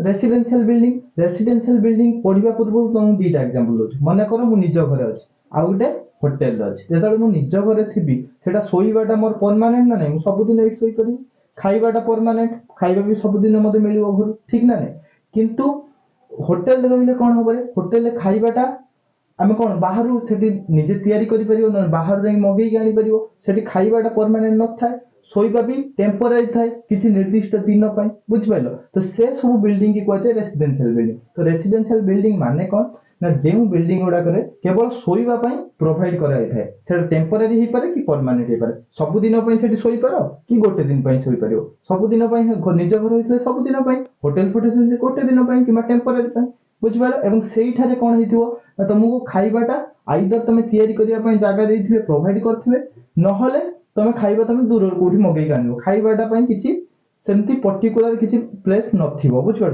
Residential building पढ़िबा पूर्व तुम दीटा example दउछि माने करो मु निज घरे अछि आ गोटे होटल अछि जेतले मु निज घरे थिबी सेटा सोईबाटा मोर परमानेंट ना नै मु सब दिन एई सोई करी खाइबाटा परमानेंट खाइबा भी सब दिन मते मिलिबो घर ठीक ना नै किंतु होटल रहिले कोन होबे होटल खाइबाटा आमे कोन बाहरु सेठी निजे तयारी करि परियो न बाहर जाई मगेई के आनी परियो सेठी खाइबाटा परमानेंट न थाए सोईबा भी टेम्पररी थाए किछि निर्दिष्ट दिन पय बुझ पाइलो तो से सब बिल्डिंग की कहते रेसिडेंशियल बिल्डिंग तो रेसिडेंशियल बिल्डिंग माने कोन ना जेउ बिल्डिंग गुडा करे केवल सोईबा पय प्रोवाइड कराई थाए सेटा टेम्पररी ही पारे कि परमानेंट ही पारे सब दिन पय सेठी सोई पारो कि गोटे दिन पय सोई परियो सब दिन पय निज घर होइतले सब दिन पय होटल फुटे गोटे दिन पय कि टेम्पररी पय बुझिपारो एवं सेई ठारे कोन हेतिबो तुमको खाइबाटा आइदर तमे तयारी करिया पय जागा देइथिबे प्रोवाइड करथिबे नहले तमे खाइबा तमे दूर कोठी मगेई कानिबो खाइबाटा पय किछि सेमती पर्टिकुलर किछि प्लेस नथिबो बुझिपारो।